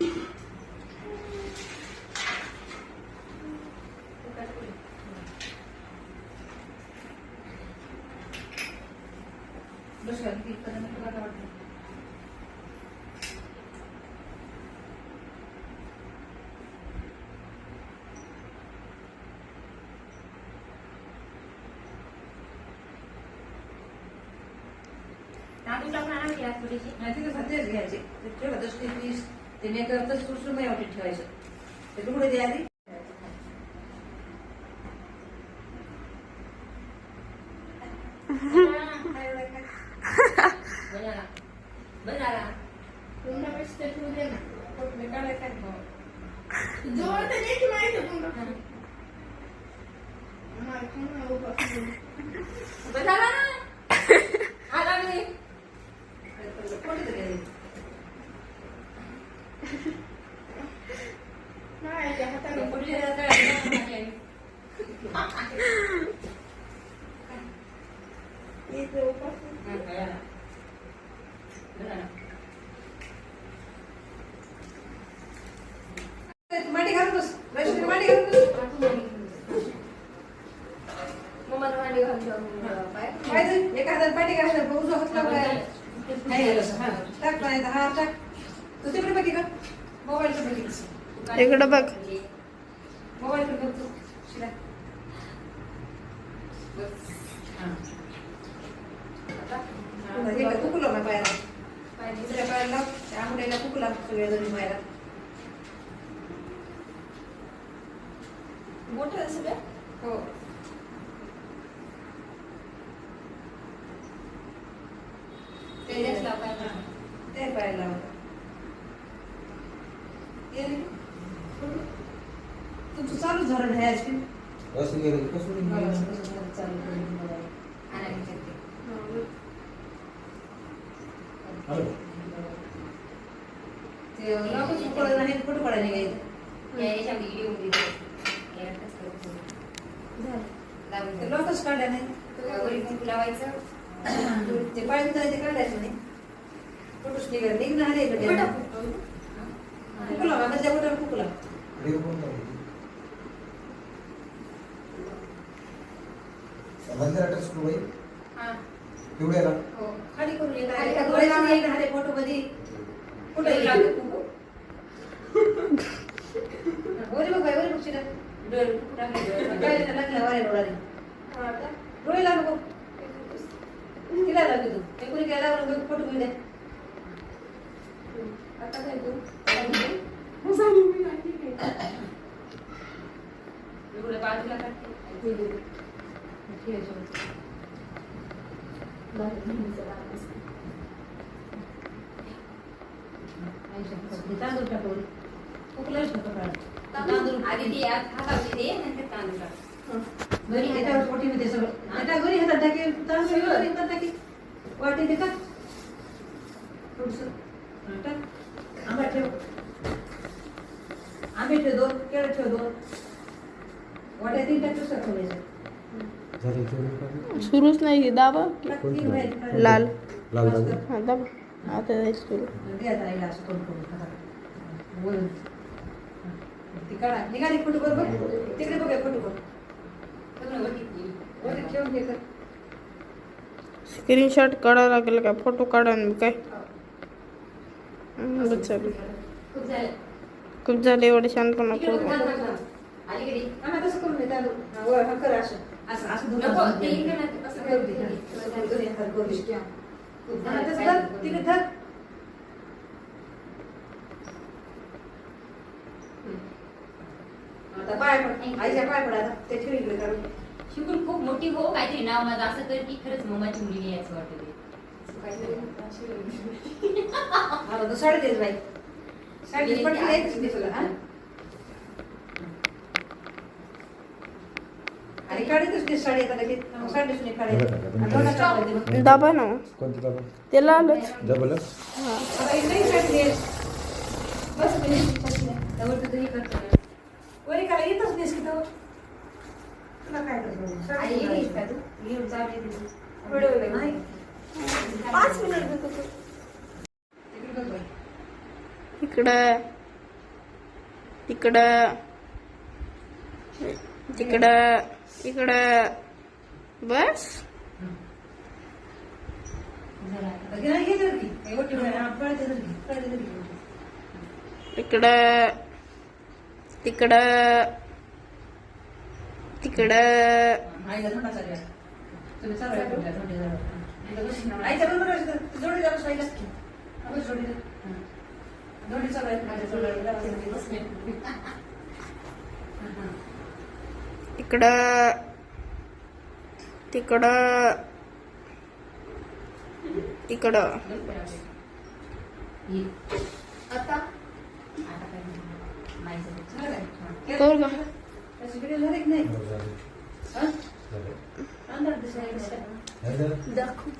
तांदूळ टाकून आणा की आज थोडीशी नाही तिथे सध्याच घ्यायचे ते ठेवा 10 ते 20 ते मेकअप तर सुरसुर यावटी ठेवायचं ते तुकडे द्या आधी बनाना तुमना पेस्ट ठेवू दे ना कोण काढाय काय जोर तर नाही की माहिती तुमना मला खाणं उभं बनाना आला मी कोणी तरी नाही त्या हाताने पडले काय इथे उपास माटी घालून बस रश्मी माटी घालून बस मम्मा माटी घालून पाय एका हातात पाटी घालून उजवा हात लावलाय नाही गेलं हां टाक नाही हा टाक तू तिकडे बघ का मोबाईलचं बघ इकडे बघ मोबाईलचं बघ तू शिरा बस हां आता कुकुला ना पायाला पाय दुसऱ्या पायाला त्यामुळेला कुकुला सगळे दोन्ही पायाला मोठं असं का हो तेच लावायला ते पायाला तुमचं चालू झालं नाही आईस्क्रीम कसं गेलं कसं चालू ते लॉकच पडत नाही फोटो काढायला निघायचं लॉकच काढल्या नाही लावायचं ते पाहिजे तर ते काढायचं नाही फोटोच निघाल निघणार आहे कुकुला माझ्या बोटाला कुकुला समजलं अटक सुरू होईल हां तेवढे ना हो खाली करून येणार फोटो मध्ये कुठे लागतो कुकू ओरे बघ ओरे बघ शिरा डोळे टाकले काय लागला वारे डोळ्याने डोळे लागो तिला लागतो तू ते कोणी गेला फोटो घेऊन दे आता काय तू एवढे बाजूला काढते तांदूळ टाकून कुकलाच तांदूळ आधी हातावरती दे नंतर तांदूळ टाक घरी त्याच्यावर पोटीमध्ये सगळं आता घरी हातात टाके तांदूळ येतात टाके वाटी दे का थोडंसं टाक आंबा ठेव आंबे ठेव 2 केळं ठेव 2 वाट्या 3 टाकू शकतो सुरूच नाही दाबा लाल लाल हा दाबा आता सुरू निघाली फोटो बरोबर तिकडे बघा फोटो स्क्रीनशॉट काढायला लागेल का फोटो काढा काय चालेल खूप झाले एवढे शांतपणा आईच्या पाय पडा ते ठेवले काढून शिकून खूप मोठी हो काहीतरी नाव माझं असं कर की खरंच मम्माची मुलगी यायचं वाटत मला साडी देत बाई साडी पटली द्यायचीच नाही तुला हा आणि काढतच नाही साडी आता लगेच साडीच नाही काढायची दाबा ना कोणती दाबा ते लालच डबल हा आता एक नाही साडी दे बस त्यावर तर हे करतो वरी काय येतच नाहीस की तो तुला काय करतो आई येईस का तू घेऊन चालली तुझी थोडं नाही 5 मिनिट तिकडे बघ बाई इकडं इकडं तिकडं इकडं बस. आता घे घे जर की हे मोठी होणार पळते जर की पळते जर की इकडं तिकडं तिकडं आईला थोडा चालू आहे. तुम्ही चालू आहे तुमच्या थोडी जवळ. आईच्या बरोबर असतं. जोडी जाऊ साईला की. आपण जोडी जाऊ. जोडी चालू आहे माझ्या जोडीला बसले. इकडं तिकडं इकडं आता आता काय नाही झालं काय? करू का? त्याची व्हिडिओ झाले की नाही? झालं. हा? झालं. अंदाज दिसायला. झालं. दाखव.